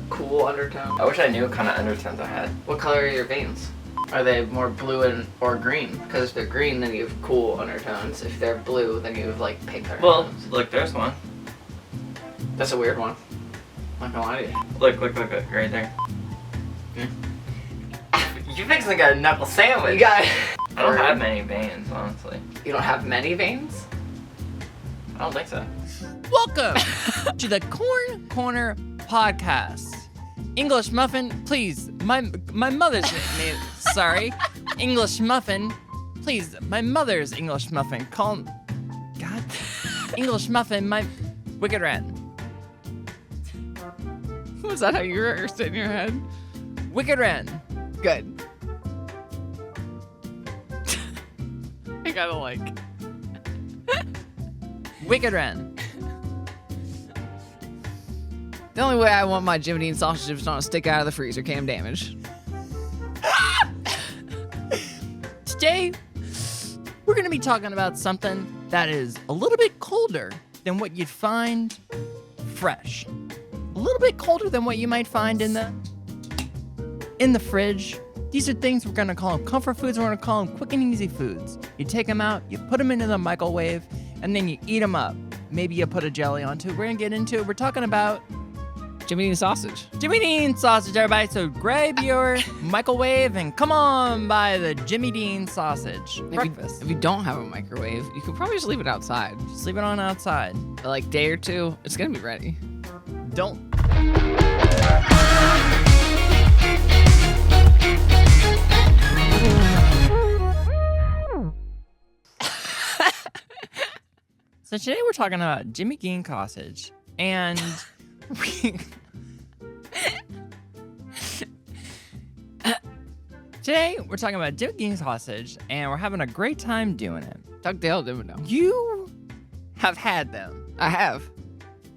cool undertones? I wish I knew what kind of undertones I had. What color are your veins? Are they more blue or green? Because if they're green, then you have cool undertones. If they're blue, then you have like pink undertones. Well, look, there's one. That's a weird one. I'm not gonna lie to you. Look, right there. You fixing to get a knuckle sandwich. You got. I don't have many veins, honestly. You don't have many veins? I don't think so. Welcome to the Corn Corner Podcast. English muffin, please. My mother's name. Sorry, English muffin, please. My mother's English muffin. Call. God. English muffin. My Wicked Wren. Was that how you rehearsed it in your head? Wicked Wren. Good. I gotta like. Wicked Wren. The only way I want my Jimmy Dean sausage is on a stick out of the freezer. Cam damage. Today, we're going to be talking about something that is a little bit colder than what you'd find fresh. A little bit colder than what you might find in the fridge. These are things we're going to call them comfort foods. We're going to call them quick and easy foods. You take them out, you put them into the microwave, and then you eat them up. Maybe you put a jelly onto it. We're going to get into it. We're talking about Jimmy Dean sausage. Jimmy Dean sausage, everybody. So grab your microwave and come on by the Jimmy Dean sausage breakfast. If you don't have a microwave, you could probably just leave it outside. Just leave it on outside. For like day or two, it's gonna be ready. Don't. So today we're talking about Jimmy Dean sausage, and today we're talking about Jimmy Dean sausage, and we're having a great time doing it. Doug Dale didn't know. You have had them. I have.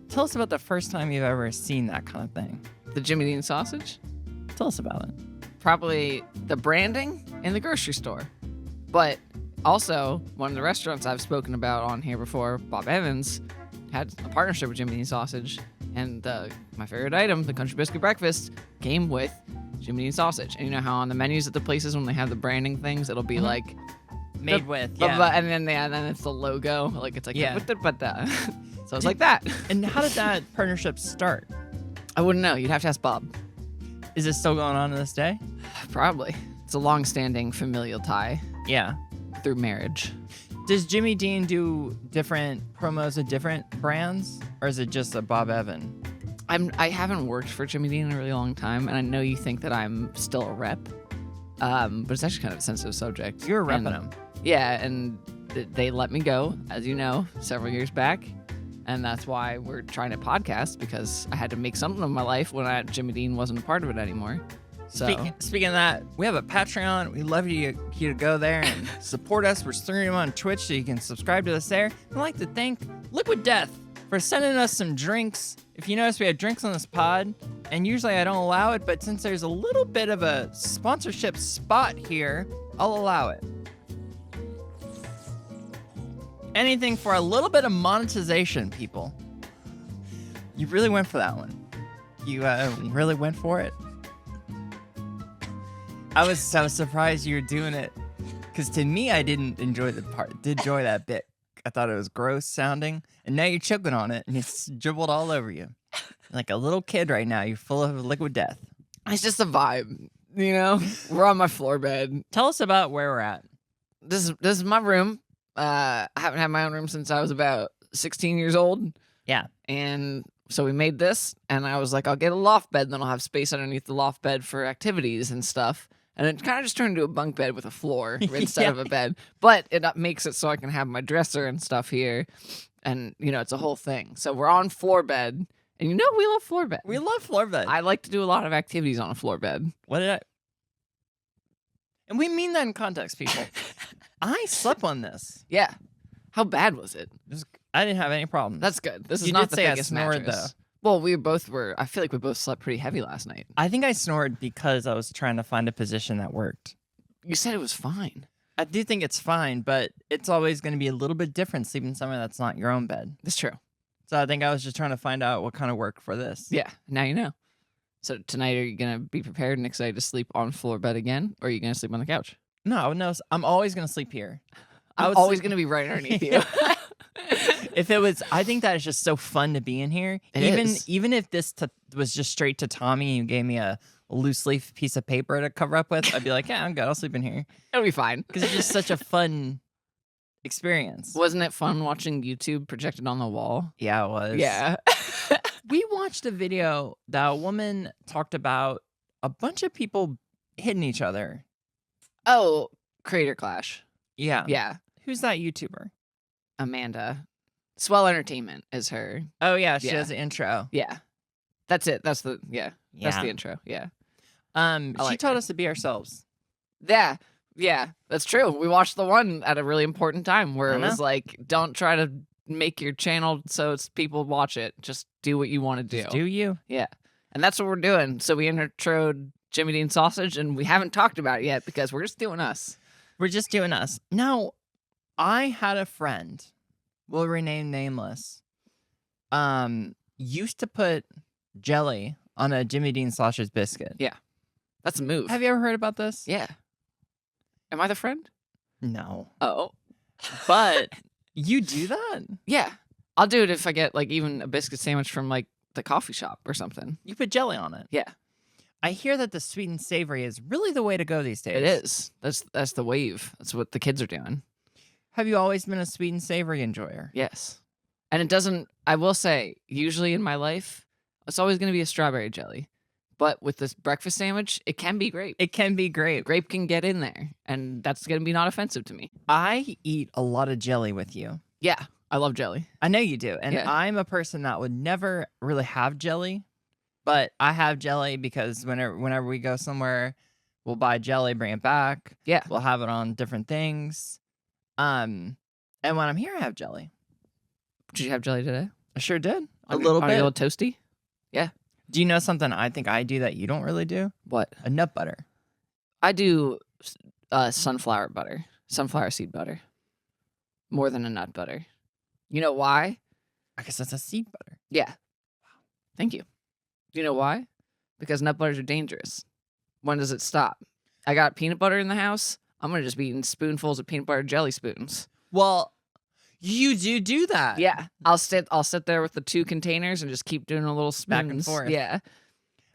Tell us about the first time you've ever seen that kind of thing. The Jimmy Dean sausage? Tell us about it. Probably the branding in the grocery store. But also, one of the restaurants I've spoken about on here before, Bob Evans, had a partnership with Jimmy Dean sausage. And my favorite item, the Country Biscuit Breakfast, came with Jimmy Dean sausage. And you know how on the menus at the places when they have the branding things, it'll be like Made with, yeah. And then it's the logo, like it's like Yeah. So it's like that. And how did that partnership start? I wouldn't know. You'd have to ask Bob. Is it still going on to this day? Probably. It's a long-standing familial tie Yeah. through marriage. Does Jimmy Dean do different promos of different brands, or is it just a Bob Evan? I haven't worked for Jimmy Dean in a really long time, and I know you think that I'm still a rep, but it's actually kind of a sensitive subject. You're repping them. Yeah, and they let me go, as you know, several years back, and that's why we're trying to podcast, because I had to make something of my life when Jimmy Dean wasn't a part of it anymore. So Speaking of that, we have a Patreon. We'd love you to go there and support us. We're streaming on Twitch, so you can subscribe to us there. I'd like to thank Liquid Death for sending us some drinks. If you notice, we have drinks on this pod, and usually I don't allow it, but since there's a little bit of a sponsorship spot here, I'll allow it. Anything for a little bit of monetization, people. You really went for that one. You really went for it. I was so surprised you were doing it, because to me, I didn't enjoy that bit. I thought it was gross sounding, and now you're choking on it, and it's dribbled all over you. Like a little kid right now, you're full of liquid death. it's just a vibe, you know? We're on my floor bed. Tell us about where we're at. This is my room. I haven't had my own room since I was about 16 years old. Yeah. And so we made this, and I was like, I'll get a loft bed, then I'll have space underneath the loft bed for activities and stuff. And it kind of just turned into a bunk bed with a floor instead of a bed. But it makes it so I can have my dresser and stuff here. And, you know, it's a whole thing. So we're on floor bed. And you know we love floor bed. We love floor bed. I like to do a lot of activities on a floor bed. And we mean that in context, people. I slept on this. Yeah. How bad was it? I didn't have any problems. That's good. This is You not did the say I biggest snored, mattress. though. Well, I feel like we both slept pretty heavy last night. I think I snored because I was trying to find a position that worked. You said it was fine. I do think it's fine, but it's always going to be a little bit different sleeping somewhere that's not your own bed. That's true. So I think I was just trying to find out what kind of work for this. Yeah, now you know. So tonight, are you gonna be prepared and excited to sleep on floor bed again, or are you gonna sleep on the couch? No, I'm always gonna sleep here. I I'm would always sleep- gonna be right underneath you. If it was, I think that is just so fun to be in here. It even is. even if this was just straight to Tommy and you gave me a loose leaf piece of paper to cover up with, I'd be like, yeah, I'm good. I'll sleep in here It'll be fine. because it's just such a fun experience. Wasn't it fun watching YouTube projected on the wall? Yeah, it was. Yeah. We watched a video that a woman talked about a bunch of people hitting each other. Oh, Creator Clash. Yeah. Yeah. Who's that YouTuber? Amanda. Swell Entertainment is her. Oh yeah, she Yeah. has an intro. Yeah. That's it. That's the That's Yeah. the intro. Yeah. She like taught her. us to be ourselves. Yeah. Yeah. That's true. We watched the one at a really important time where I it was know. like, don't try to make your channel so it's people watch it. Just do what you want to do. Just do you? Yeah. And that's what we're doing. So we introed Jimmy Dean Sausage and we haven't talked about it yet because we're just doing us. We're just doing us. Now, I had a friend, we'll rename nameless, used to put jelly on a Jimmy Dean sausage biscuit. Yeah. That's a move. Have you ever heard about this? Yeah. Am I the friend? No. Oh. But you do that? Yeah. I'll do it if I get like even a biscuit sandwich from like the coffee shop or something. You put jelly on it. Yeah. I hear that the sweet and savory is really the way to go these days. It is. That's the wave. That's what the kids are doing. Have you always been a sweet and savory enjoyer? Yes. And it doesn't, I will say, usually in my life, it's always going to be a strawberry jelly. But with this breakfast sandwich, it can be grape. It can be great. Grape can get in there, and that's going to be not offensive to me. I eat a lot of jelly with you. Yeah, I love jelly. I know you do. And Yeah. I'm a person that would never really have jelly, but I have jelly because whenever we go somewhere, we'll buy jelly, bring it back. Yeah. We'll have it on different things. And when I'm here, I have jelly. Did you have jelly today? I sure did. A On little your bit. little toasty? Do you know something I think I do that you don't really do? What? A nut butter. I do sunflower butter, sunflower seed butter, more than a nut butter. You know why? I guess that's a seed butter. Yeah. Thank you. You know why? Because nut butters are dangerous. When does it stop? I got peanut butter in the house. I'm going to just be eating spoonfuls of peanut butter jelly spoons. Well, you do that. Yeah. I'll sit there with the 2 containers and just keep doing a little spoons. Back and forth. Yeah.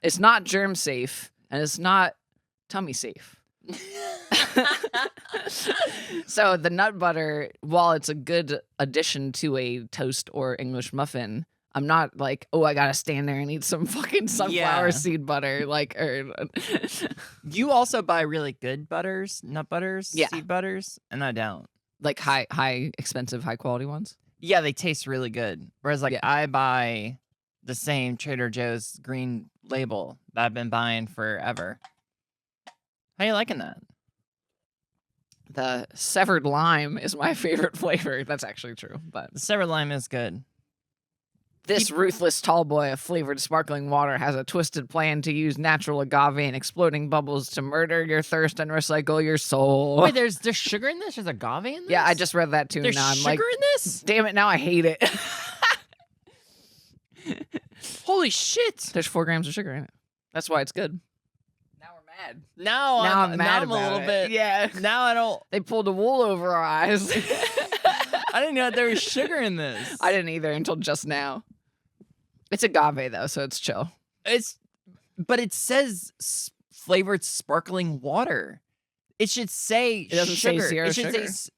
It's not germ safe and it's not tummy safe. So the nut butter, while it's a good addition to a toast or English muffin, I'm not like, oh, I gotta stand there and eat some fucking sunflower Yeah. seed butter. Like, You also buy really good butters, nut butters, Yeah. seed butters, and I don't. like high expensive, high quality ones. Yeah, they taste really good. Whereas, like, Yeah. I buy the same Trader Joe's green label that I've been buying forever. How you liking that? The severed lime is my favorite flavor. That's actually true. But The sour lime is good. this ruthless tall boy of flavored sparkling water has a twisted plan to use natural agave and exploding bubbles to murder your thirst and recycle your soul. Wait, there's sugar in this? There's agave in this? Yeah, I just read that too. There's Now I'm sugar like, in this? damn it, now I hate it. Holy shit! There's 4 grams of sugar in it. That's why it's good. Now we're mad. Now I'm mad now I'm a about little it. bit. Yeah. Now I don't. They pulled the wool over our eyes. I didn't know that there was sugar in this. I didn't either until just now. It's agave though, so it's chill. But it says flavored sparkling water. It should say It doesn't say sugar. zero It should sugar. say.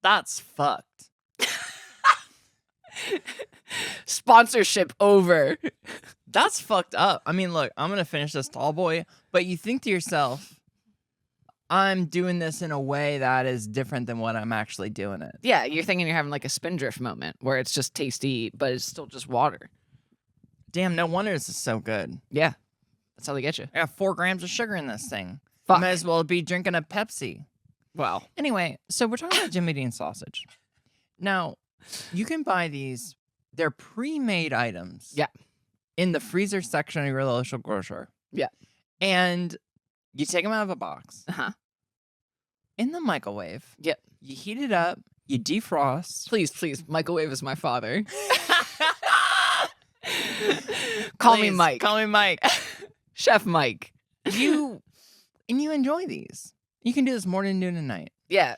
That's fucked. Sponsorship over. That's fucked up. I mean, look, I'm gonna finish this tall boy, but you think to yourself, I'm doing this in a way that is different than what I'm actually doing it. Yeah, you're thinking you're having like a spindrift moment where it's just tasty, but it's still just water. Damn, no wonder this is so good. Yeah, that's how they get you. I got 4 grams of sugar in this thing. Fuck. Might as well be drinking a Pepsi. Well, Anyway, so we're talking about Jimmy Dean sausage. Now, you can buy these. They're pre-made items. Yeah. In the freezer section of your local grocery. Yeah. And you take them out of a box. uh-huh. In the microwave. Yep. You heat it up. You defrost. Please, microwave is my father. Call me Please, Mike. Call me Mike. Chef Mike. You enjoy these. You can do this morning, noon, and night. Yeah.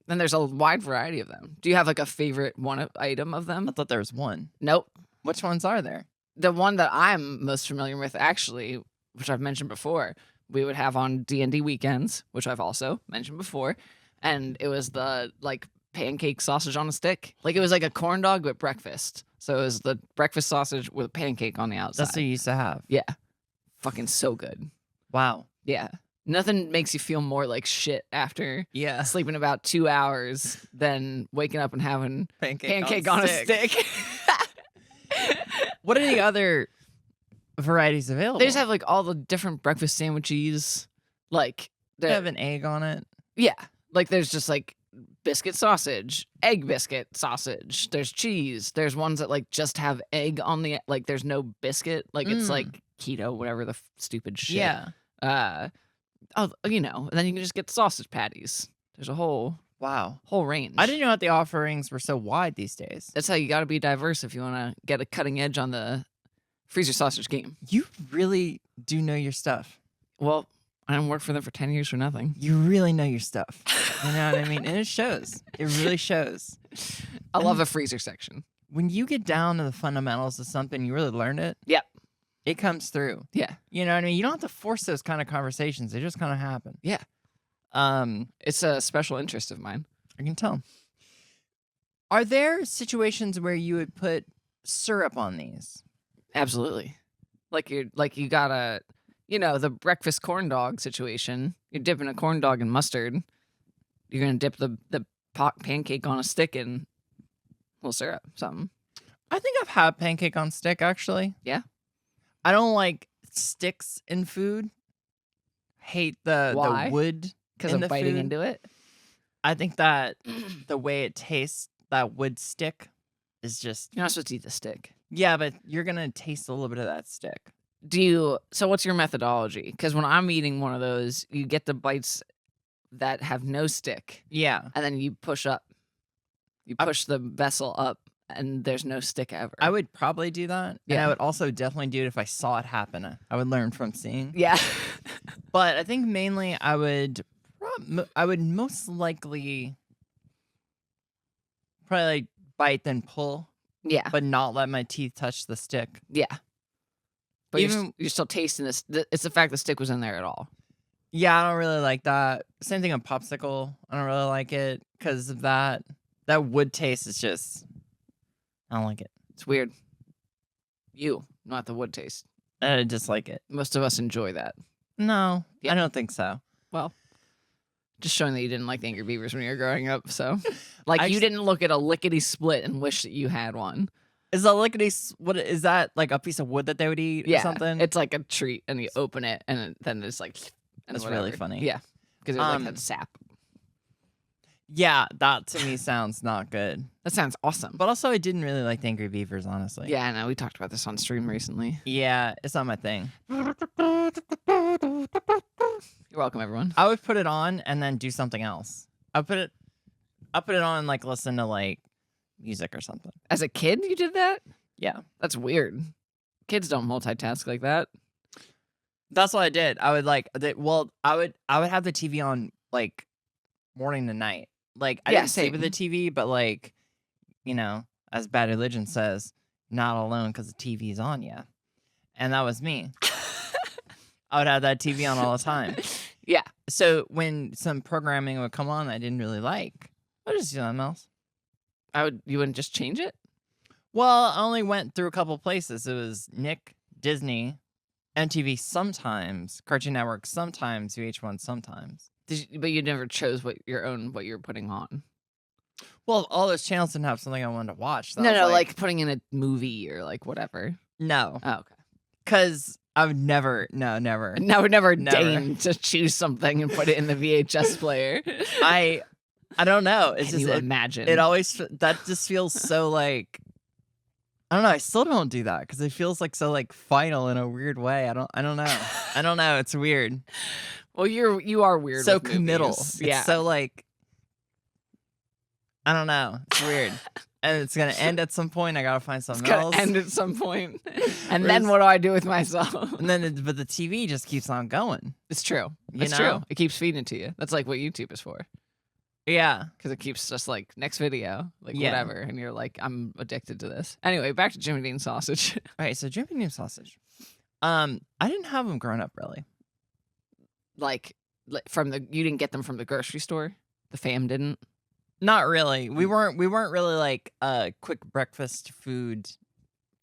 And there's a wide variety of them. Do you have like a favorite item of them? I thought there was one. Nope. Which ones are there? The one that I'm most familiar with, actually, which I've mentioned before, we would have on D&D weekends, which I've also mentioned before, and it was the like pancake sausage on a stick. Like it was like a corn dog with breakfast. So it was the breakfast sausage with a pancake on the outside. That's what you used to have. Yeah. Fucking so good. Wow. Yeah. Nothing makes you feel more like shit after Yeah. sleeping about 2 hours than waking up and having pancake on on a stick. What are the other varieties available? They just have like all the different breakfast sandwiches. Like They have an egg on it. yeah, like there's just like biscuit sausage, egg biscuit sausage. There's cheese. There's ones that like just have egg on the like. There's no biscuit. Like it's like keto, whatever the stupid shit. Yeah. Oh, you know, and then you can just get sausage patties. There's a whole Wow. range. I didn't know that the offerings were so wide these days. That's how you got to be diverse if you want to get a cutting edge on the freezer sausage game. You really do know your stuff. Well, I didn't work for them for 10 years for nothing. You really know your stuff. You know what I mean? And it shows. It really shows. I love a freezer section. When you get down to the fundamentals of something, you really learn it. Yep. It comes through. Yeah. You know what I mean? You don't have to force those kind of conversations. They just kind of happen. Yeah. It's a special interest of mine. I can tell. Are there situations where you would put syrup on these? Absolutely. You gotta, you know, the breakfast corn dog situation. You're dipping a corn dog in mustard. You're gonna dip the pancake on a stick in a little syrup, something. I think I've had pancake on stick, actually. Yeah? I don't like sticks in food. Hate the Why? wood Because in of the biting food. into it. I think that the way it tastes, that wood stick, is just... You're not supposed to eat the stick. Yeah, but you're going to taste a little bit of that stick. So what's your methodology? Because when I'm eating one of those, you get the bites that have no stick, Yeah. and then you push up. You push the vessel up, and there's no stick ever. I would probably do that. And Yeah. I would also definitely do it if I saw it happen. I would learn from seeing. Yeah. But I think mainly I would most likely probably like bite then pull, Yeah. but not let my teeth touch the stick. Yeah. But Even- you're still tasting this. It's the fact the stick was in there at all. Yeah, I don't really like that. Same thing on popsicle. I don't really like it because of that. That wood taste is just, I don't like it. It's weird. You, not the wood taste. I dislike it. Most of us enjoy that. No, Yeah. I don't think so. Well, just showing that you didn't like the Angry Beavers when you were growing up. So, like, you Actually- didn't look at a lickety split and wish that you had one. Is a lickety, what is that, like a piece of wood that they would eat Yeah, or something? it's like a treat, and you open it, and then it's like, and That's really whatever. funny. Yeah, because it like had sap. Yeah, that to me sounds not good. That sounds awesome. But also, I didn't really like the Angry Beavers, honestly. Yeah, I know. We talked about this on stream recently. Yeah, it's not my thing. You're welcome, everyone. I would put it on and then do something else. I'll put it on and like listen to like music or something. As a kid, you did that? Yeah. That's weird. Kids don't multitask like that. That's what I did. I would like I would have the TV on like morning to night. Like I Yeah, didn't sleep with the same. TV, but like, you know, as Bad Religion says, not alone because the TV's on you. And that was me. I would have that TV on all the time. Yeah. So when some programming would come on that I didn't really like, I'd just do something else. You wouldn't just change it? Well, I only went through a couple places. It was Nick, Disney, MTV sometimes, Cartoon Network sometimes, VH1 sometimes. But you never chose what you were putting on. Well, all those channels didn't have something I wanted to watch. So I No, was like putting in a movie or like whatever. no, Oh, okay. because I would never, never. And I would never Never. deign to choose something and put it in the VHS player. I don't know. It's Can just you imagine? it always that just feels so like I don't know. I still don't do that because it feels like so like final in a weird way. I don't know. I don't know. It's weird. Well, you are weird. So with committal. movies. It's so like I don't know. It's weird. And it's gonna end at some point. I gotta find It's something gonna else. end at some point. And Or then is- what do I do with myself? And then, but the TV just keeps on going. It's true. You It's know? true. It keeps feeding it to you. That's like what YouTube is for. Yeah. Because it keeps just like next video, like Yeah. whatever, and you're like, I'm addicted to this. Anyway, back to Jimmy Dean sausage. All right. So Jimmy Dean sausage. I didn't have them growing up really. like from you didn't get them from the grocery store. The fam didn't. Not really. We weren't really like a quick breakfast food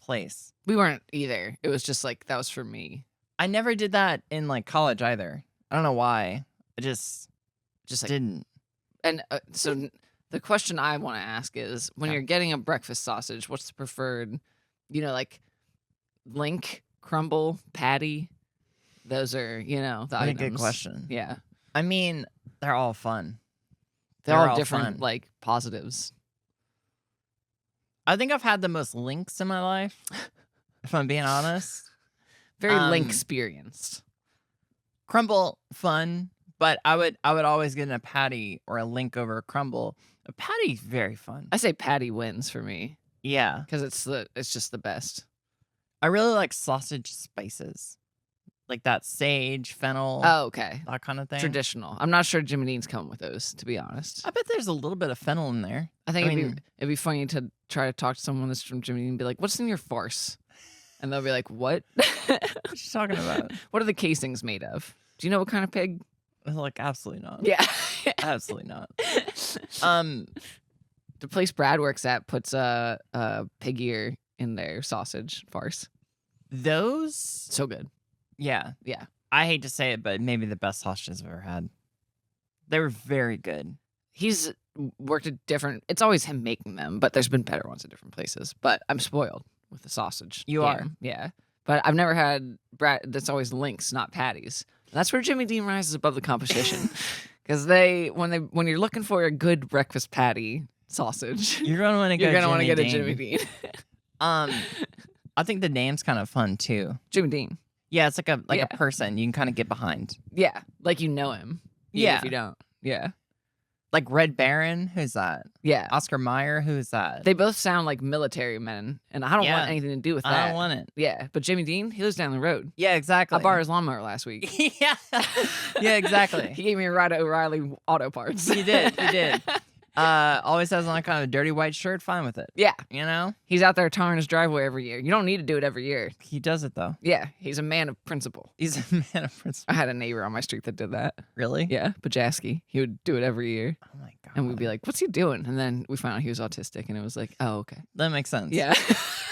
place. We weren't either. It was just like that was for me. I never did that in like college either. I don't know why. I just Just like didn't. and so the question I want to ask is when Yeah. you're getting a breakfast sausage, what's the preferred? Like link, crumble, patty. Those are the That's a items. good question. Yeah, I mean, they're all fun. they're all different fun. like positives. I think I've had the most links in my life, if I'm being honest. Very link Um, experienced. Crumble, fun, but I would always get in a patty or a link over a crumble. A patty's very fun. I say patty wins for me Yeah. because it's just the best. I really like sausage spices. Like that sage, fennel, Oh, okay. that kind of thing. Traditional. I'm not sure Jimmy Dean's come with those, to be honest. I bet there's a little bit of fennel in there. I think I it'd mean- be funny to try to talk to someone that's from Jimmy Dean and be like, "What's in your farce?" And they'll be like, "What? What you talking about? What are the casings made of? Do you know what kind of pig?" Like, absolutely not. Yeah. Absolutely not. The place Brad works at puts a pig ear in their sausage farce. Those, So good. yeah. Yeah. I hate to say it, but maybe the best sausages I've ever had. They were very good. He's worked at different. It's always him making them, but there's been better ones at different places. But I'm spoiled with the sausage. You game. are. Yeah. But I've never had Brad. That's always links, not patties. That's where Jimmy Dean rises above the competition, because when you're looking for a good breakfast patty sausage, You're gonna want to go. you're gonna want to Jimmy get a Dean. Jimmy Dean. I think the name's kind of fun too. Jimmy Dean. Yeah, it's like a Yeah. person you can kind of get behind. Yeah, like you know him. even Yeah. If you don't. Yeah. Like Red Baron, who's that? Yeah. Oscar Mayer, who's that? They both sound like military men, and I don't Yeah. want anything to do with that. I don't want it. Yeah, but Jimmy Dean, he lives down the road. Yeah, exactly. I borrowed his lawnmower last week. yeah, yeah, exactly. He gave me a ride at O'Reilly Auto Parts. He did. He did. Always has on kind of a dirty white shirt. Fine with it. Yeah, You know, he's out there tarring his driveway every year. You don't need to do it every year. he does it though. Yeah, he's a man of principle. He's a man of principle. I had a neighbor on my street that did that. Really? Yeah, Pajaski. He would do it every year. Oh my god. And we'd be like, what's he doing? And then we found out he was autistic, and it was like, oh, okay. that makes sense. Yeah.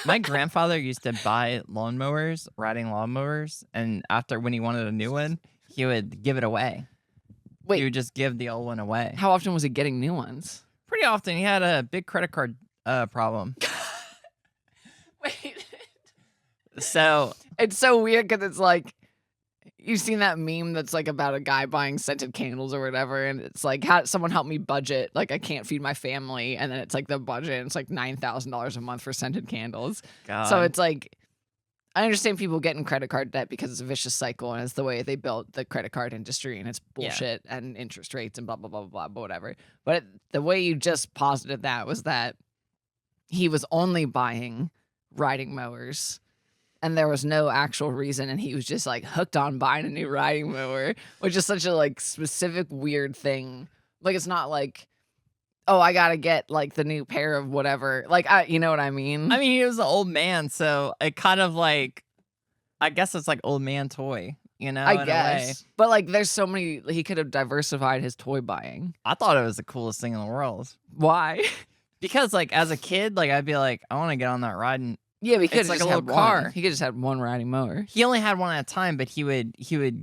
My grandfather used to buy riding lawnmowers, and when he wanted a new one, he would give it away. Wait. He would just give the old one away. How often was he getting new ones? Pretty often, he had a big credit card problem. Wait. So It's so weird because it's like, you've seen that meme that's like about a guy buying scented candles or whatever, and it's like, someone help me budget, like I can't feed my family, and then it's like the budget, and it's like $9,000 a month for scented candles. God. So it's like, I understand people getting credit card debt because it's a vicious cycle, and it's the way they built the credit card industry, and it's Yeah. bullshit and interest rates and blah blah blah blah blah, but whatever. But the way you just posited that was that he was only buying riding mowers, and there was no actual reason, and he was just like hooked on buying a new riding mower, which is such a like specific weird thing. Like it's not like, oh, I gotta get like the new pair of whatever. Like you know what I mean? I mean, he was an old man, so it kind of like, I guess it's like old man toy, in I a way. guess. But like there's so many, he could have diversified his toy buying. I thought it was the coolest thing in the world Why? because, like, as a kid, like I'd be like, I want to get on that ride, and Yeah, but he could It's have like just a had little car. one. He could just had one riding mower. he only had one at a time, but he would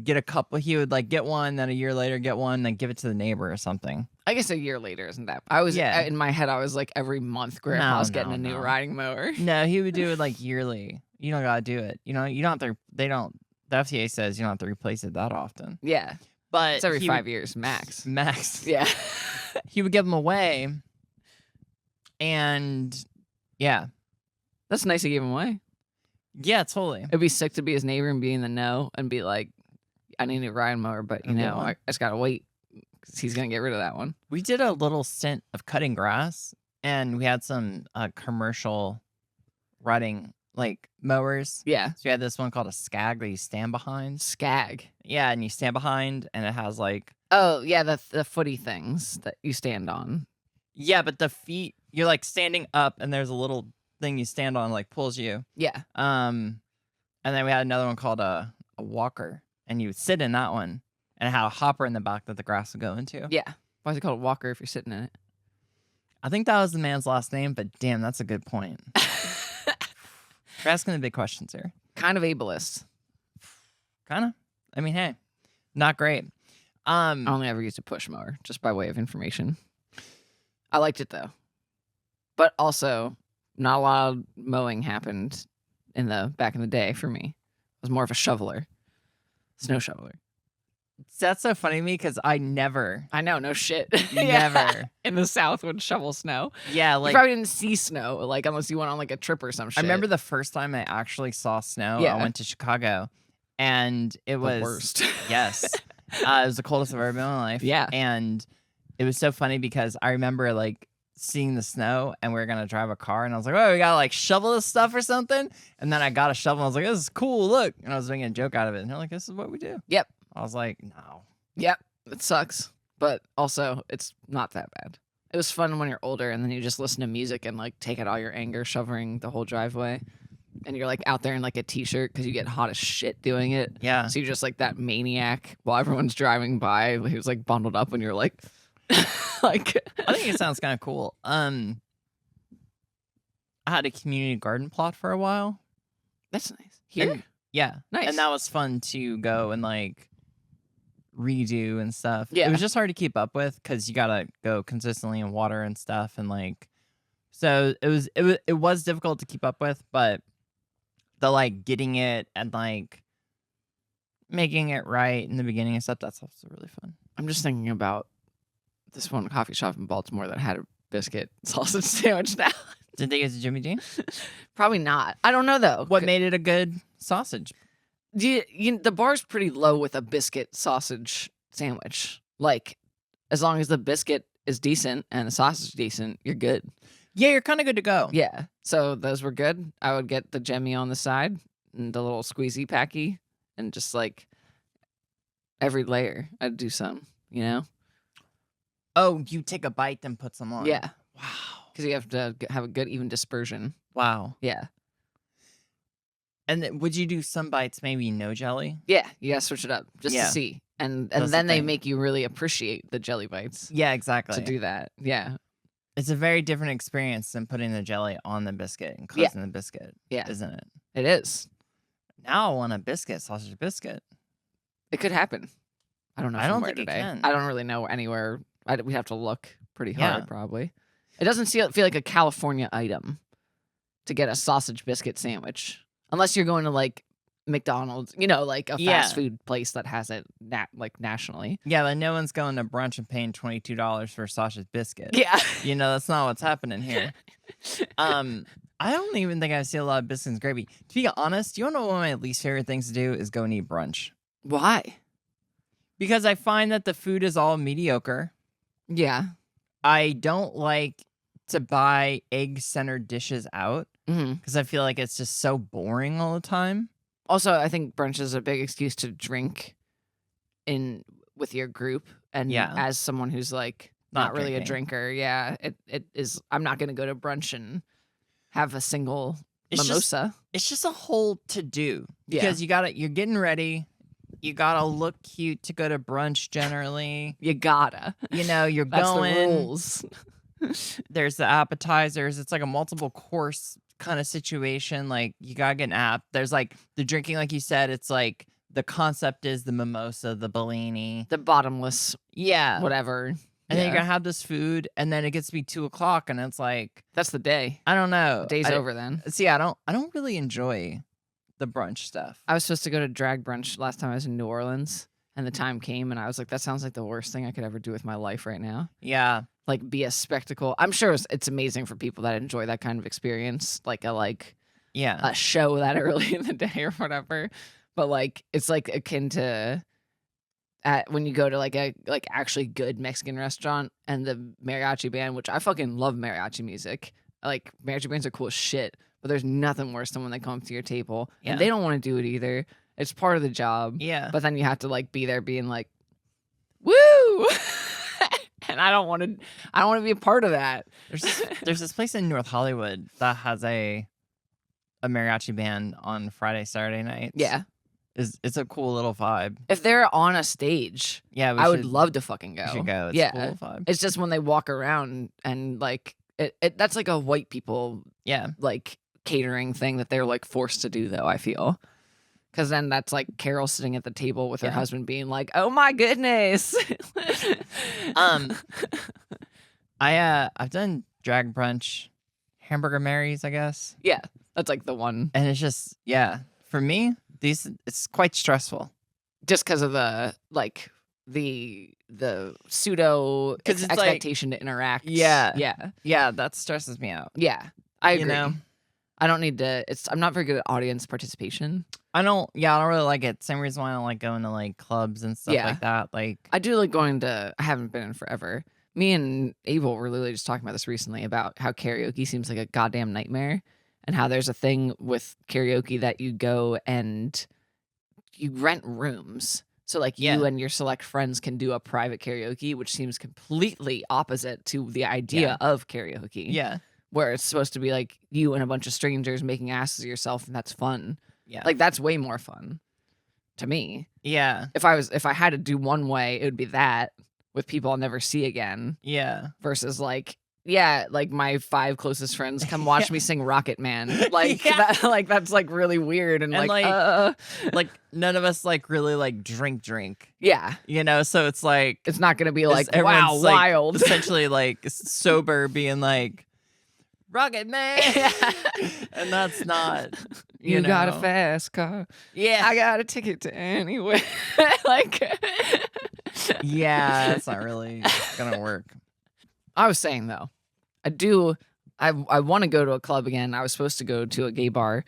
get a couple. He would like get one, then a year later get one, then give it to the neighbor or something. I guess a year later isn't that? I was Yeah. in my head. I was like every month, Grandpa's No, getting no, a new no. riding mower. No, he would do it like yearly. You don't gotta do it. You know, you don't have to. They don't. The FTA says you don't have to replace it that often. Yeah, But it's every he 5 would- years max. max. Yeah, He would give them away, and yeah, that's nice he gave him away. yeah, totally. It'd be sick to be his neighbor and be in the know and be like, I need a riding mower, but you I'll get know, one. I just gotta wait because he's gonna get rid of that one. We did a little stint of cutting grass, and we had some commercial rutting like mowers. Yeah, So we had this one called a Skag that you stand behind. Skag. Yeah, and you stand behind, and it has like Oh yeah, the footy things that you stand on. yeah, but the feet you're like standing up, and there's a little thing you stand on like pulls you. Yeah. And then we had another one called a walker, and you would sit in that one, and it had a hopper in the back that the grass would go into. Yeah. Why is it called a walker if you're sitting in it? I think that was the man's last name, but damn, that's a good point. We're asking the big questions here. Kind of ableist. Kind of. I mean, hey, not great. I only ever used a push mower, just by way of information. I liked it though, but also not a lot of mowing happened back in the day for me. I was more of a shoveler, snow shoveler. That's so funny to me because I never, I know, no shit. never. In the South would shovel snow. Yeah, You like probably didn't see snow, like unless you went on like a trip or some shit. I remember the first time I actually saw snow. Yeah. I went to Chicago, and it was the worst. Yes, it was the coldest I've ever been in my life. Yeah. And it was so funny because I remember like seeing the snow, and we were gonna drive a car, and I was like, "Oh, we gotta like shovel this stuff or something." And then I got a shovel, and I was like, "This is cool, look!" And I was making a joke out of it, and they're like, "This is what we do." Yep. I was like, "No." Yep, it sucks, but also it's not that bad. It was fun when you're older, and then you just listen to music and like take out all your anger, shoveling the whole driveway, and you're like out there in like a t-shirt because you get hot as shit doing it. Yeah. So you're just like that maniac while everyone's driving by. He was like bundled up, and you're like, like. I think it sounds kind of cool. I had a community garden plot for a while. That's nice. Here, And- yeah. nice. And that was fun to go and like redo and stuff. Yeah. It was just hard to keep up with because you gotta go consistently in water and stuff, and like, so it was difficult to keep up with, but the like getting it and like making it right in the beginning and stuff, that's also really fun. I'm just thinking about this one coffee shop in Baltimore that had a biscuit sausage sandwich now. Did they use a Jimmy Dean? Probably not. I don't know though. What made it a good sausage? The bar's pretty low with a biscuit sausage sandwich. Like, as long as the biscuit is decent and the sausage is decent, you're good. Yeah, you're kind of good to go. Yeah. So those were good. I would get the Jemmy on the side and the little squeezy packy, and just like every layer, I'd do some, you know? Oh, you take a bite then put some on. Yeah. Wow. Because you have to have a good even dispersion. Wow. Yeah. And would you do some bites maybe no jelly? Yeah. You gotta switch it up just Yeah. to see. And That's the then they thing. make you really appreciate the jelly bites Yeah, exactly. to do that. Yeah. It's a very different experience than putting the jelly on the biscuit and closing the biscuit, Yeah. isn't it? It is. Now I want a biscuit, sausage biscuit. It could happen. I don't know. I don't somewhere think it today. can. I don't really know anywhere. We'd have to look pretty Yeah. hard, probably. It doesn't feel like a California item to get a sausage biscuit sandwich, unless you're going to like McDonald's, you know, like a Yeah. fast food place that has it like nationally. Yeah, but no one's going to brunch and paying $22 for a sausage biscuit. Yeah. You know, that's not what's happening here. I don't even think I see a lot of biscuits and gravy. To be honest, you want to know one of my least favorite things to do is go and eat brunch. Why? Because I find that the food is all mediocre. Yeah. I don't like to buy egg-centered dishes out Hmm. because I feel like it's just so boring all the time. Also, I think brunch is a big excuse to drink with your group, and Yeah. as someone who's like not really a drinking. drinker, yeah, it is. I'm not gonna go to brunch and have a single It's just- mimosa. It's just a whole to-do Yeah. because you're getting ready. You gotta look cute to go to brunch generally. You gotta. You know, you're That's going. the rules. There's the appetizers. It's like a multiple course kind of situation. Like you gotta get an app. There's like the drinking, like you said. It's like the concept is the mimosa, the Bellini. The bottomless, Yeah. whatever. And then you're Yeah. gonna have this food, and then it gets to be 2:00, and it's like That's the day. I don't know. The day's I- over then. See, I don't really enjoy the brunch stuff. I was supposed to go to drag brunch last time I was in New Orleans, and the time came, and I was like, that sounds like the worst thing I could ever do with my life right now. Yeah. Like, be a spectacle. I'm sure it's amazing for people that enjoy that kind of experience, like Yeah. a show that early in the day or whatever. But like, it's like akin to at when you go to like a actually good Mexican restaurant and the mariachi band, which I fucking love mariachi music. Like mariachi bands are cool as shit, but there's nothing worse than when they come up to your table Yeah. and they don't want to do it either. It's part of the job. Yeah. But then you have to like be there being like, woo. And I don't want to be a part of that. There's this place in North Hollywood that has a mariachi band on Friday, Saturday nights. Yeah. It's a cool little vibe. If they're on a stage, Yeah, I would love to fucking go. We should go. It's yeah. a cool little vibe. It's just when they walk around and like that's like a white people Yeah. like catering thing that they're like forced to do though, I feel. Cause then that's like Carol sitting at the table with her Yeah. husband being like, "Oh my goodness." I've done drag brunch, hamburger Marys, I guess. Yeah, that's like the one. And it's just for me, it's quite stressful. Just because of the like the pseudo 'Cause it's like- expectation to interact. Yeah. Yeah. Yeah, that stresses me out. Yeah. I agree. You know? I don't need to I'm not very good at audience participation. I don't really like it. Same reason why I don't like going to like clubs and stuff Yeah. like that. Like I do like going to I haven't been in forever. Me and Abel were literally just talking about this recently about how karaoke seems like a goddamn nightmare and how there's a thing with karaoke that you go and you rent rooms. So like you Yeah. and your select friends can do a private karaoke, which seems completely opposite to the idea of karaoke. yeah. Where it's supposed to be like you and a bunch of strangers making asses of yourself and that's fun. Yeah. Like that's way more fun to me. yeah. If I had to do one way, it would be that with people I'll never see again Yeah. versus like like my 5 closest friends come watch me sing Rocket Man. Like Yeah. that like that's like really weird and, And, like Like none of us like really like drink, yeah. you know? So it's like It's not gonna be it's- like everyone's, wow, like, wild. essentially like sober being like Rocket Man. And that's not You got a know. fast car. Yeah. I got a ticket to anywhere. Like Yeah, it's not really gonna work. I was saying though, I want to go to a club again. I was supposed to go to a gay bar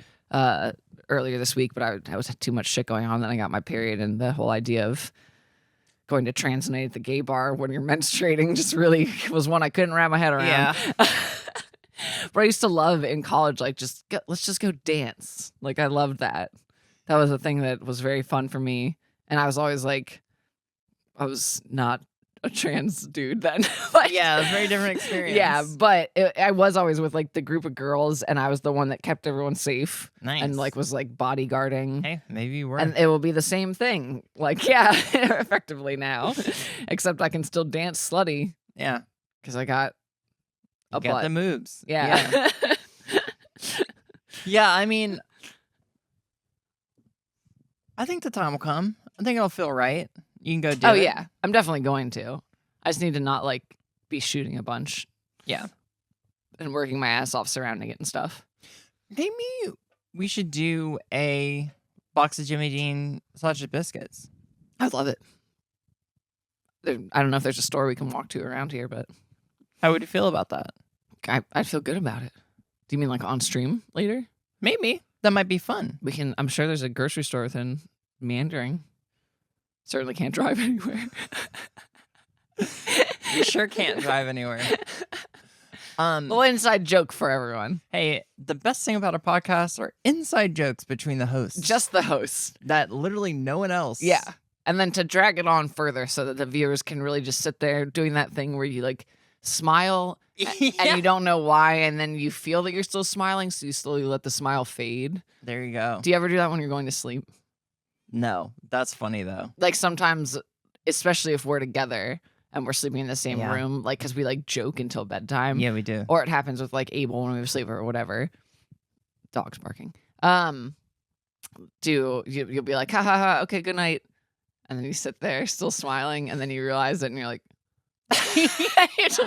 earlier this week, but I was had too much shit going on. Then I got my period, and the whole idea of going to trans night at the gay bar when you're menstruating just really was one I couldn't wrap my head around. Yeah. But I used to love in college, like let's just go dance. Like I loved that. That was a thing that was very fun for me, and I was always like, I was not a trans dude then. Like, Yeah, it's a very different experience. yeah, but I was always with like the group of girls, and I was the one that kept everyone safe Nice. and like was like bodyguarding. Hey, maybe you were. And it will be the same thing. Like, yeah, effectively now, except I can still dance slutty yeah. because I got a You got butt. the moves. Yeah. Yeah, I mean, I think the time will come. I think it'll feel right. You can go do Oh it. yeah, I'm definitely going to. I just need to not like be shooting a bunch. Yeah. And working my ass off surrounding it and stuff. Maybe we should do a box of Jimmy Dean sausage biscuits. I love it. I don't know if there's a store we can walk to around here, but How would you feel about that? I'd feel good about it. Do you mean like on stream later? Maybe. That might be fun. We can. I'm sure there's a grocery store within Meandering. Certainly can't drive anywhere. You sure can't drive anywhere. Little inside joke for everyone. Hey, the best thing about a podcast are inside jokes between the hosts. Just the host. that literally no one else. Yeah. And then to drag it on further so that the viewers can really just sit there doing that thing where you like smile and you don't know why, and then you feel that you're still smiling, so you slowly let the smile fade. There you go. Do you ever do that when you're going to sleep? No, that's funny though. Like sometimes, especially if we're together and we're sleeping in the same Yeah. room, like because we like joke until bedtime. Yeah, we do. Or it happens with like Abel when we sleep or whatever. Dogs barking. You'll be like, ha ha ha, okay, good night. And then you sit there still smiling, and then you realize it and you're like, you have to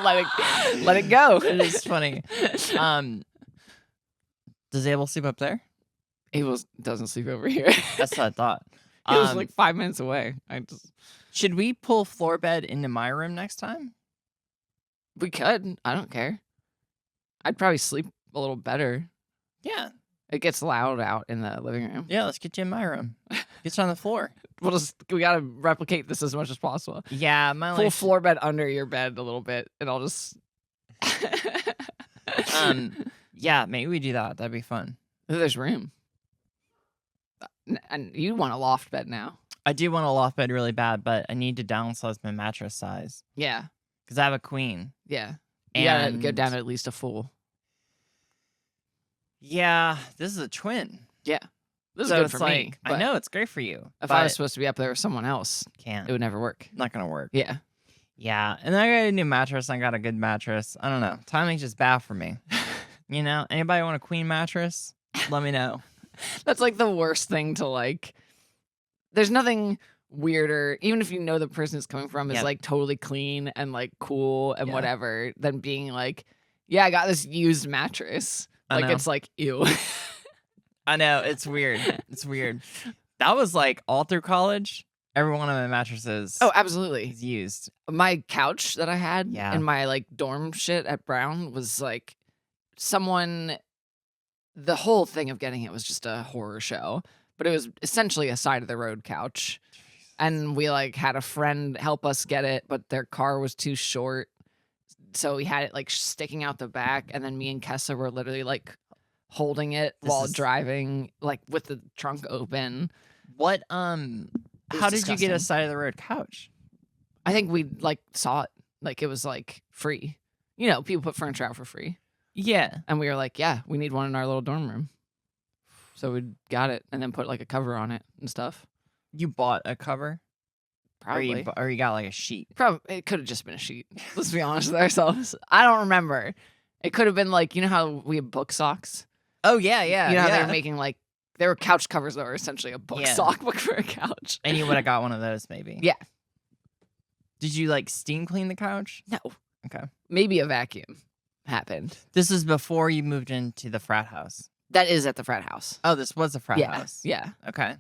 let it go. It is funny. Does Abel sleep up there? Abel doesn't sleep over here. That's what I thought. He was like 5 minutes away. Should we pull floor bed into my room next time? We could. I don't care. I'd probably sleep a little better. Yeah. It gets loud out in the living room. Yeah, let's get you in my room. Get you on the floor. We gotta replicate this as much as possible. Yeah, my Full life. floor bed under your bed a little bit, and I'll just. Yeah, maybe we do that. That'd be fun. There's room. And you want a loft bed now? I do want a loft bed really bad, but I need to downsize my mattress size Yeah, because I have a queen. yeah. You gotta go And- down to at least a full. Yeah, this is a twin. Yeah, this So is good it's for like, me. I but know it's great for you. If but I was supposed to be up there with someone else, can't. it would never work. Not gonna work. Yeah. Yeah, and then I got a new mattress. I got a good mattress. I don't know. Timing's just bad for me. You know, anybody want a queen mattress? Let me know. That's like the worst thing to like. There's nothing weirder, even if you know the person it's coming from is Yeah. like totally clean and like cool and Yeah. whatever, than being like, yeah, I got this used mattress. I Like know. it's like ew. I know, it's weird. It's weird. That was like all through college. Every one of my mattresses Oh, absolutely. is used. My couch that I had Yeah. in my like dorm shit at Brown was like someone. The whole thing of getting it was just a horror show, but it was essentially a side of the road couch. And we like had a friend help us get it, but their car was too short. So we had it like sticking out the back. And then me and Kessa were literally like holding it This while is- driving, like with the trunk open. What It was how did you get a disgusting. side of the road couch? I think we like saw it. Like it was like free. You know, people put furniture out for free. Yeah. And we were like, yeah, we need one in our little dorm room. So we got it and then put like a cover on it and stuff. You bought a cover? Probably. Or you got like a sheet. Probably it could have just been a sheet. Let's be honest with ourselves. I don't remember. It could have been like, you know how we have book socks? Oh yeah, yeah. You know how yeah. they were making like there were couch covers that were essentially a book Yeah. sock book for a couch. And you would have got one of those maybe. Yeah. Did you like steam clean the couch? No. Okay. Maybe a vacuum happened. This is before you moved into the frat house. That is at the frat house. Oh, this was a frat yeah. house. Yeah. Okay.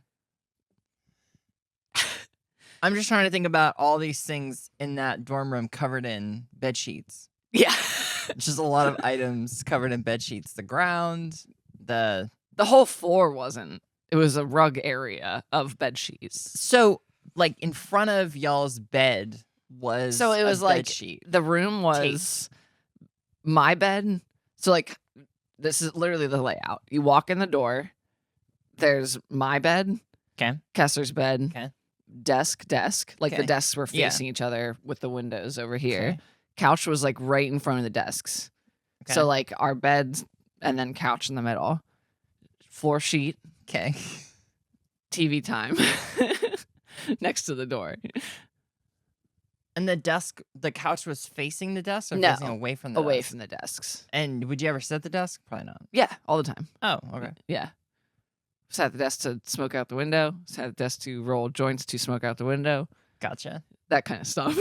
I'm just trying to think about all these things in that dorm room covered in bed sheets. Yeah. It's just a lot of items covered in bed sheets. The ground, the The whole floor wasn't. It was a rug area of bed sheets. so like in front of y'all's bed was So it was a like bed sheet. the room was my bed. So like this is literally the layout. You walk in the door. There's my bed, Okay. Kessler's bed, Okay. desk. Like the Okay. desks were Yeah. facing each other with the windows over here. Okay. Couch was like right in front of the desks. Okay. So like our beds and then couch in the middle. Floor sheet, Okay. TV time next to the door. And the couch was facing the desk or No, facing away from the Away desk? from the desks. And would you ever sit at the desk? Probably not. Yeah, all the time. Oh, okay. Yeah. Sat at the desk to smoke out the window. Sat at the desk to roll joints to smoke out the window. Gotcha. That kind of stuff.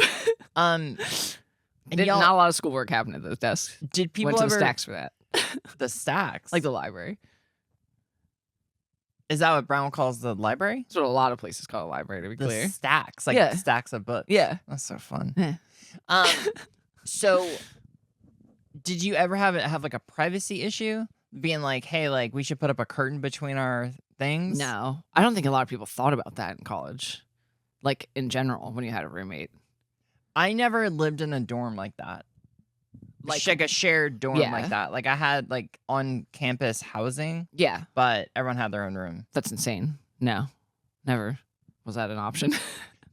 And Not y'all, a lot of schoolwork happened at those desks. did people Went to ever the stacks for that. the stacks? Like the library. Is that what Brown calls the library? That's what a lot of places call a library, to be The clear. stacks, like Yeah. stacks of books. Yeah. That's so fun. Yeah. So did you ever have like a privacy issue? Being like, hey, like we should put up a curtain between our things? No. I don't think a lot of people thought about that in college. Like in general, when you had a roommate. I never lived in a dorm like that. Like a shared dorm Yeah. like that. Like I had like on campus housing, Yeah. but everyone had their own room. That's insane. No. Never was that an option.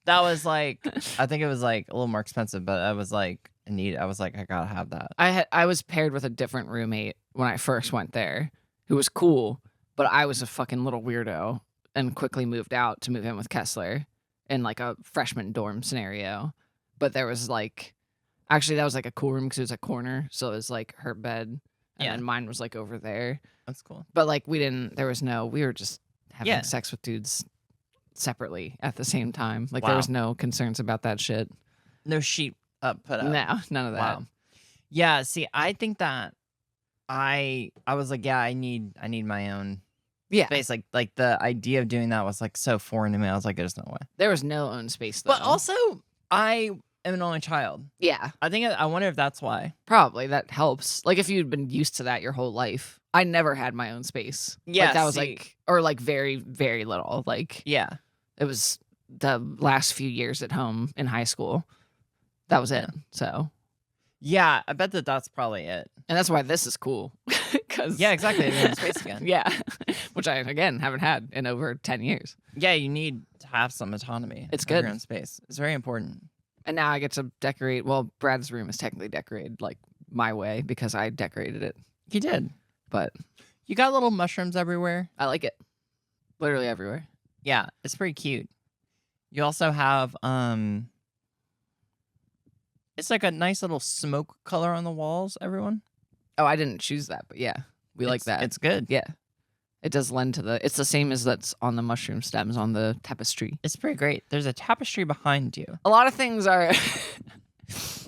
That was like, I think it was like a little more expensive, but I was like, I was like, I gotta have that. I was paired with a different roommate when I first went there, who was cool, but I was a fucking little weirdo and quickly moved out to move in with Kessler in like a freshman dorm scenario. But there was like, actually that was like a cool room because it was a corner, so it was like her bed, and Yeah. then mine was like over there. That's cool. But like we were just having Yeah. sex with dudes separately at the same time. Like Wow. there was no concerns about that shit. No sheet up put up. No, none of that. Wow. Yeah, see, I think that I was like, yeah, I need my own Yeah. space. Like the idea of doing that was like so foreign to me. I was like, there's no way. There was no own space though. But also, I am an only child. Yeah, I wonder if that's why. probably that helps. Like if you'd been used to that your whole life. I never had my own space. Yeah, like, that was see. like, or like very, very little. Like Yeah. it was the last few years at home in high school. That was it. So, Yeah, I bet that's probably it. and that's why this is cool. Cause Yeah, exactly. You're in space again. yeah, which I again haven't had in over 10 years. Yeah, you need to have some autonomy. It's of good. your own space. It's very important. And now I get to decorate. Well, Brad's room is technically decorated like my way because I decorated it. You did. But You got little mushrooms everywhere. I like it. Literally everywhere. Yeah, it's pretty cute. You also have it's like a nice little smoke color on the walls, everyone. Oh, I didn't choose that, but yeah, we like that. It's good. Yeah. It does lend to it's the same as that's on the mushroom stems on the tapestry. It's pretty great. There's a tapestry behind you. A lot of things are,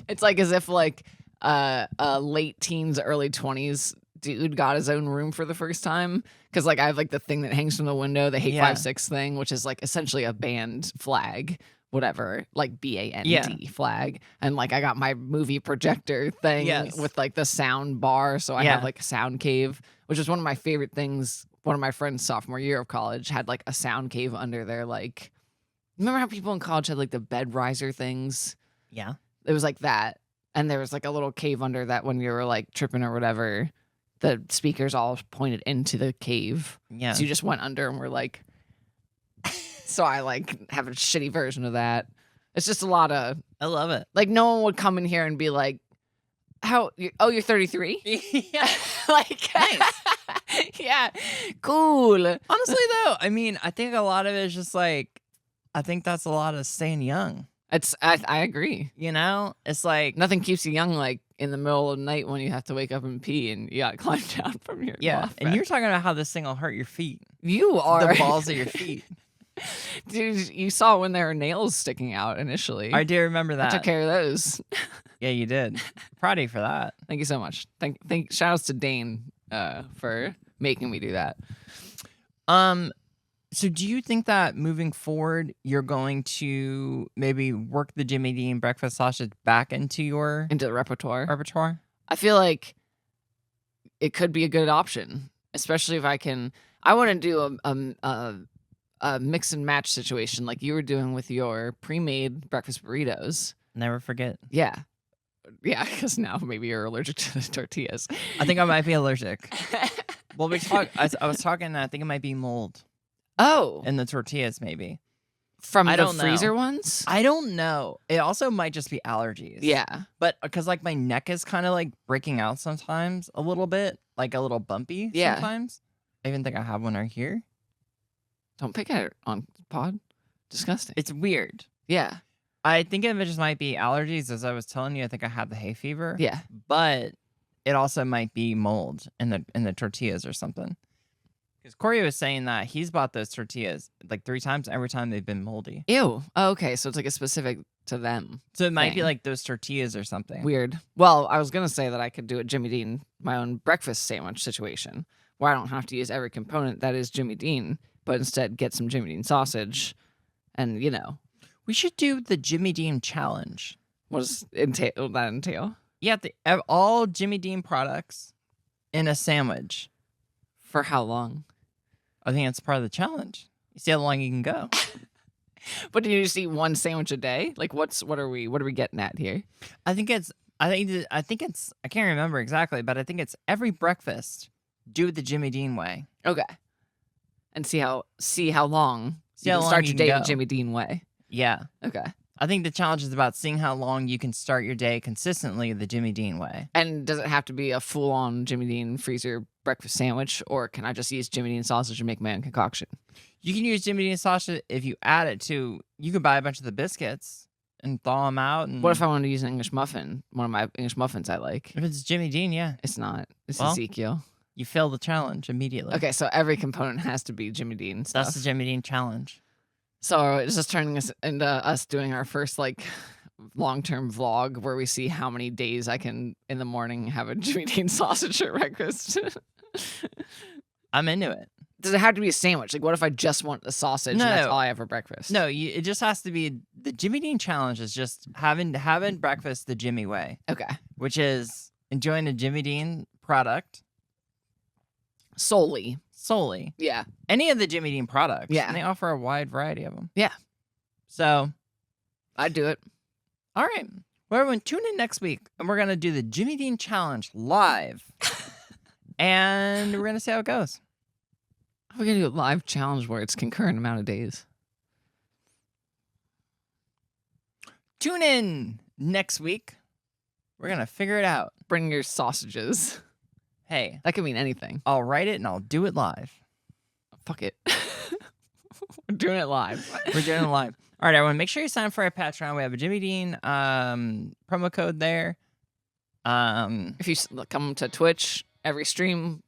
it's like as if like late teens, early 20s dude got his own room for the first time. Cause like I have like the thing that hangs from the window, the Hate Yeah. 56 thing, which is like essentially a band flag, whatever, like BAND Yeah. flag. And like I got my movie projector thing Yes. with like the sound bar. So I Yeah. have like a sound cave, which is one of my favorite things. One of my friends sophomore year of college had like a sound cave under their like, remember how people in college had like the bed riser things? Yeah. It was like that. And there was like a little cave under that when you were like tripping or whatever. The speakers all pointed into the cave. Yeah. So you just went under and were like, so I like have a shitty version of that. It's just a lot of, I love it. like, no one would come in here and be like, you're 33? Yeah. Like, Nice. yeah, cool. Honestly, though, I mean, I think a lot of it is just like, I think that's a lot of staying young. I agree. You know, it's like, Nothing keeps you young like in the middle of the night when you have to wake up and pee and you gotta climb down from your yeah. loft And bed. you're talking about how this thing will hurt your feet, You are the balls of your feet. Dude, you saw when there were nails sticking out initially. I do remember I that. took care of those. Yeah, you did. Proud of you for that. Thank you so much. Shout outs to Dane for making me do that. So do you think that moving forward, you're going to maybe work the Jimmy Dean breakfast sausage back into your Into the repertoire. repertoire? I feel like it could be a good option, especially if I want to do a mix and match situation like you were doing with your pre-made breakfast burritos. Never forget. Yeah. Yeah, because now maybe you're allergic to the tortillas. I think I might be allergic. Well, I was talking, I think it might be mold Oh, in the tortillas, maybe. from I the don't know. freezer ones? I don't know. It also might just be allergies. Yeah. But because like my neck is kind of like breaking out sometimes a little bit, like a little bumpy Yeah. sometimes. I even think I have one right here. Don't pick at it on pod. Disgusting. It's weird. Yeah. I think it just might be allergies. As I was telling you, I think I had the hay fever. Yeah. But it also might be mold in the tortillas or something. Because Corey was saying that he's bought those tortillas like 3 times. Every time they've been moldy. Ew. Oh, okay. So it's like a specific to them. So it might be Thing. like those tortillas or something. Weird. Well, I was going to say that I could do a Jimmy Dean, my own breakfast sandwich situation where I don't have to use every component that is Jimmy Dean, but instead get some Jimmy Dean sausage and, We should do the Jimmy Dean challenge. what does that entail? Yeah, all Jimmy Dean products in a sandwich. For how long? I think that's part of the challenge. You see how long you can go. But do you just eat one sandwich a day? Like what are we getting at here? I think it's I can't remember exactly, but I think it's every breakfast do it the Jimmy Dean way. Okay. And see how long See you how can long start you your can day go. the Jimmy Dean way. Yeah. Okay. I think the challenge is about seeing how long you can start your day consistently the Jimmy Dean way. And does it have to be a full-on Jimmy Dean freezer breakfast sandwich, or can I just use Jimmy Dean sausage and make my own concoction? You can use Jimmy Dean sausage if you add it to. You could buy a bunch of the biscuits and thaw them out. And What if I want to use an English muffin? One of my English muffins I like. if it's Jimmy Dean, yeah, It's not. It's Well, Ezekiel. you fail the challenge immediately. Okay, so every component has to be Jimmy Dean stuff. That's the Jimmy Dean challenge. So it's just turning us into us doing our first like long-term vlog where we see how many days I can in the morning have a Jimmy Dean sausage at breakfast. I'm into it. Does it have to be a sandwich? Like, what if I just want a sausage and that's all I have for breakfast? No, it just has to be the Jimmy Dean challenge is just having breakfast the Jimmy way, Okay. which is enjoying a Jimmy Dean product Solely. Yeah. Any of the Jimmy Dean products. Yeah. And they offer a wide variety of them. Yeah. So, I'd do it. all right. Well, everyone, tune in next week, and we're going to do the Jimmy Dean challenge live. And we're going to see how it goes. We're going to do a live challenge where it's concurrent amount of days. Tune in next week. We're going to figure it out. Bring your sausages. Hey, That could mean anything. I'll write it and I'll do it live. Fuck it. We're doing it live. We're doing it live. All right, everyone, make sure you sign up for our Patreon. We have a Jimmy Dean promo code there. If you come to Twitch, every stream,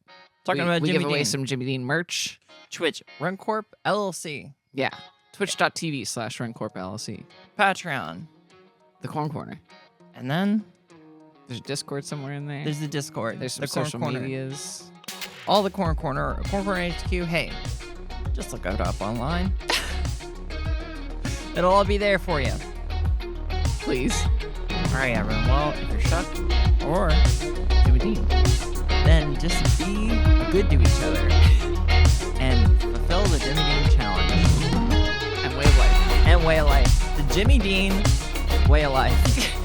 Talking about we Jimmy give away Dean. some Jimmy Dean merch. Twitch, RunCorp LLC. Yeah. Twitch.tv/RunCorp LLC. Patreon. The Corn Corner. And then There's a Discord somewhere in there. there's the Discord. There's some the Corn social Corner. medias. All the Corn Corner HQ. Hey, just look it up online. It'll all be there for you. Please. All right, everyone. Well, if you're stuck or Jimmy Dean. then just be good to each other and fulfill the Jimmy Dean challenge And way of life. and way of life. The Jimmy Dean way of life.